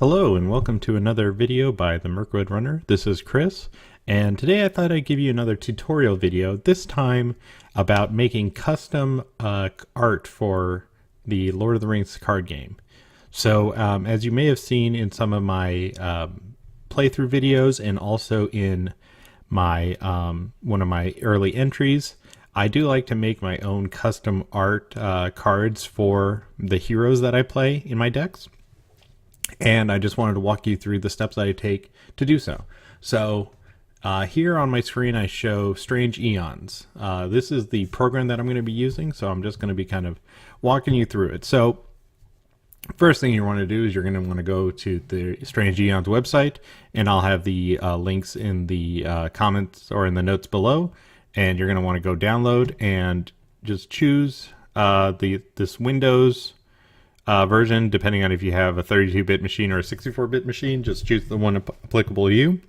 Hello and welcome to another video by the Mirkwood Runner. This is Chris, and today I thought I'd give you another tutorial video, this time about making custom art for the Lord of the Rings card game. So as you may have seen in some of my playthrough videos and also in my one of my early entries, I do like to make my own custom art cards for the heroes that I play in my decks. And I just wanted to walk you through the steps that I take to do so. So here on my screen, I show Strange Eons. This is the program that I'm going to be using, so I'm just going to be kind of walking you through it. So first thing you want to do is you're going to want to go to the Strange Eons website, and I'll have the links in the comments or in the notes below. And you're going to want to go download and just choose this Windows version, depending on if you have a 32-bit machine or a 64-bit machine. Just choose the one applicable to you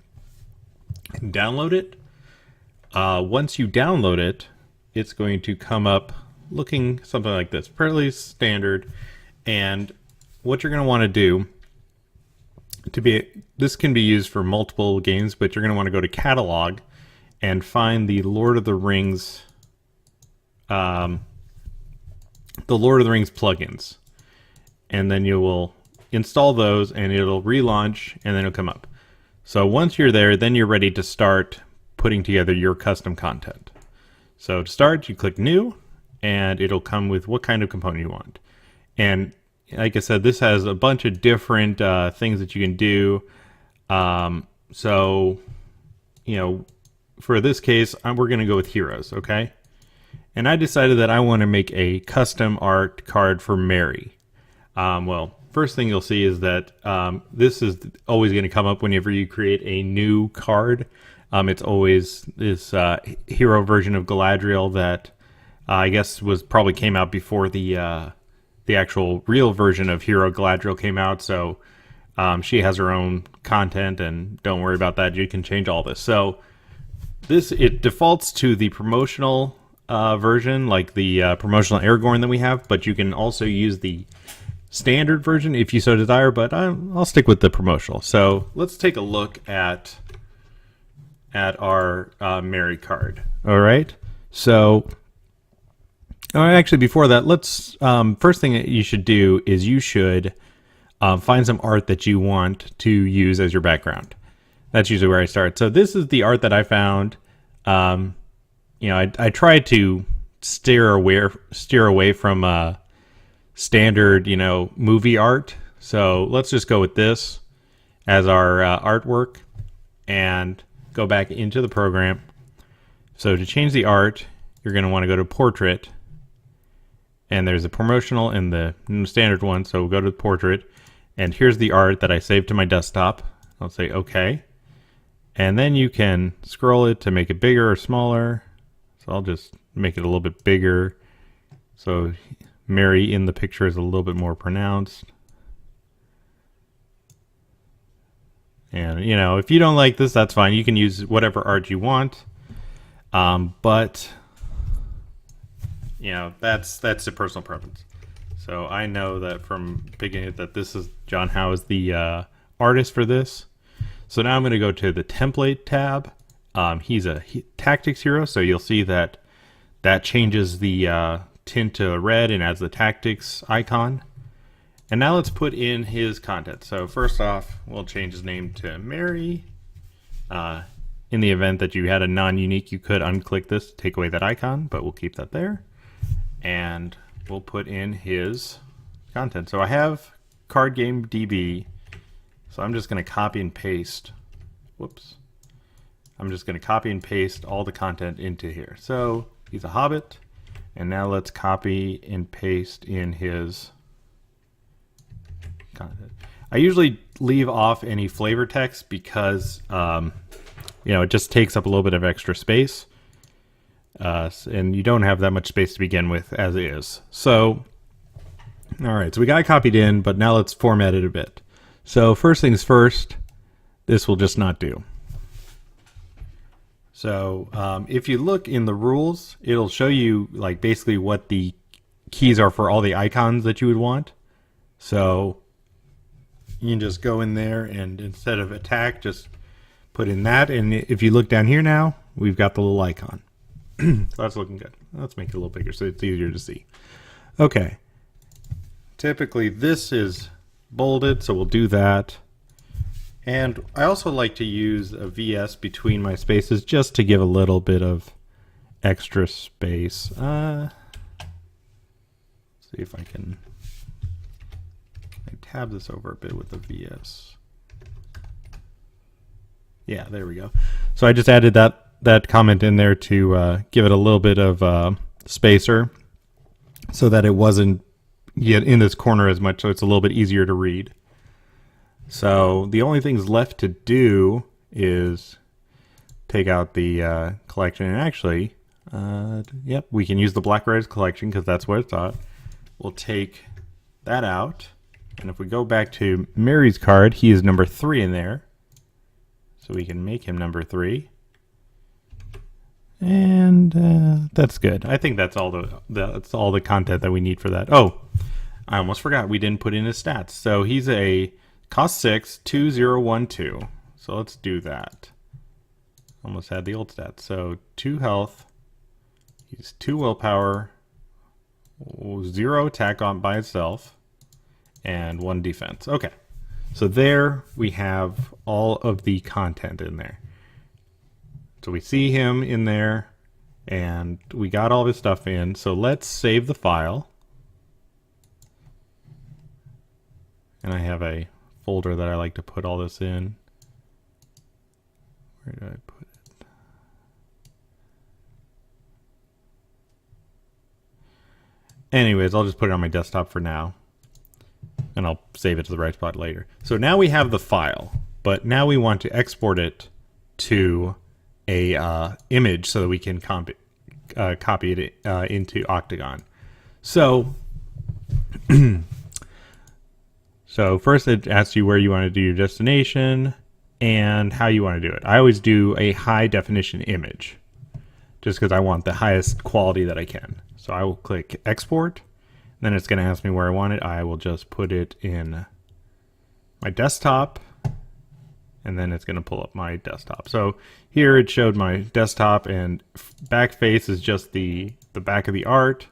and download it. Once you download it, it's going to come up looking something like this, fairly standard. And what you're going to want to do this can be used for multiple games, but you're going to want to go to catalog and find the Lord of the Rings plugins. And then you will install those and it'll relaunch and then it'll come up. So once you're there, then you're ready to start putting together your custom content. So to start, you click new and it'll come with what kind of component you want. And like I said, this has a bunch of different things that you can do. So, you know, for this case, we're going to go with heroes, okay? And I decided that I want to make a custom art card for Mary. Well, first thing you'll see is that this is always going to come up whenever you create a new card. It's always this hero version of Galadriel that I guess probably came out before the actual real version of Hero Galadriel came out. So she has her own content, and don't worry about that. You can change all this. So it defaults to the promotional version, like the promotional Aragorn that we have, but you can also use the standard version if you so desire, but I'll stick with the promotional. So let's take a look at our Mary card. All right. So actually, before that, let's first thing that you should do is you should find some art that you want to use as your background. That's usually where I start. So this is the art that I found. You know, I tried to steer away from standard, you know, movie art. So let's just go with this as our artwork and go back into the program. So to change the art, you're going to want to go to portrait, and there's a promotional and the standard one. So we'll go to the portrait, and here's the art that I saved to my desktop. I'll say okay, and then you can scroll it to make it bigger or smaller. So I'll just make it a little bit bigger. So Mary in the picture is a little bit more pronounced. And, you know, if you don't like this, that's fine. You can use whatever art you want. But, you know, that's a personal preference. So I know that from picking it that this is John Howe is the artist for this. So now I'm going to go to the template tab. He's a tactics hero, so you'll see that changes the tint to red and adds the tactics icon. And now let's put in his content. So first off, we'll change his name to Mary. In the event that you had a non-unique, you could unclick this to take away that icon, but we'll keep that there. And we'll put in his content. So I have card game DB. So I'm just going to copy and paste. Whoops. I'm just going to copy and paste all the content into here. So he's a hobbit. And now let's copy and paste in his content. I usually leave off any flavor text because, you know, it just takes up a little bit of extra space. And you don't have that much space to begin with as is. So, all right, so we got it copied in, but now let's format it a bit. So first things first, this will just not do. So if you look in the rules, it'll show you like basically what the keys are for all the icons that you would want. So You can just go in there and instead of attack, just put in that. And if you look down here now, we've got the little icon. So that's looking good. Let's make it a little bigger so it's easier to see. Okay. Typically this is bolded, so we'll do that. And I also like to use a VS between my spaces just to give a little bit of extra space. Let's see if I can tab this over a bit with the VS. Yeah, there we go. So I just added that comment in there to give it a little bit of spacer so that it wasn't yet in this corner as much, so it's a little bit easier to read. So the only things left to do is take out the collection, and actually, yep, we can use the Black Riders collection because that's what it's at. We'll take that out, and if we go back to Mary's card, he is number 3 in there, so we can make him number 3, and that's good. I think that's all the content that we need for that. Oh, I almost forgot we didn't put in his stats. So he's a cost 6, 2012. So let's do that. Almost had the old stats. So 2 health. He's 2 willpower, 0 attack on by itself, and 1 defense. Okay. So there we have all of the content in there. So we see him in there, and we got all this stuff in. So let's save the file. And I have a folder that I like to put all this in. Where did I put it? Anyways, I'll just put it on my desktop for now, and I'll save it to the right spot later. So now we have the file, but now we want to export it to a image so that we can copy it into Octagon. So so first it asks you where you want to do your destination and how you want to do it. I always do a high definition image just because I want the highest quality that I can. So I will click export, then it's going to ask me where I want it. I will just put it in my desktop, and then it's going to pull up my desktop. So here it showed my desktop, and back face is just the back of the art.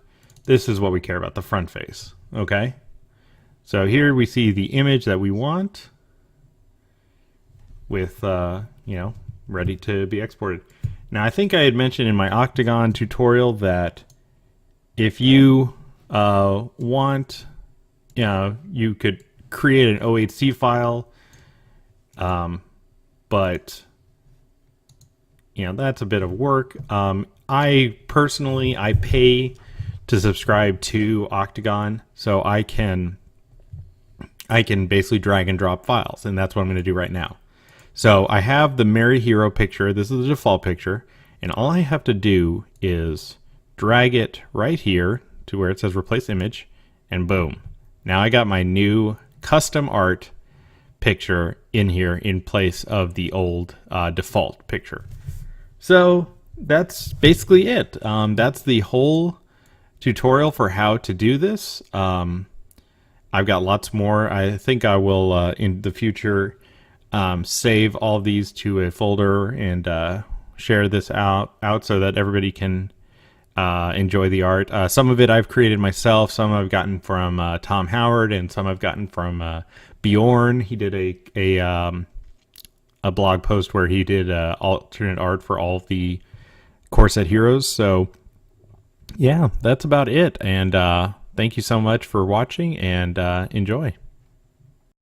This is what we care about, the front face. Okay. So here we see the image that we want with, ready to be exported. Now I think I had mentioned in my Octagon tutorial that if you want, you could create an OHC file, but that's a bit of work. I personally, I pay to subscribe to Octagon, so I can basically drag and drop files, and that's what I'm going to do right now. So I have the Mary Hero picture. This is the default picture, and all I have to do is drag it right here to where it says replace image, and boom. Now I got my new custom art picture in here in place of the old default picture. So that's basically it. That's the whole tutorial for how to do this. I've got lots more. I think I will in the future save all of these to a folder and share this out so that everybody can enjoy the art. Some of it I've created myself, some I've gotten from Tom Howard, and some I've gotten from Bjorn. He did a blog post where he did alternate art for all of the core set heroes. So yeah, that's about it. And thank you so much for watching, and enjoy.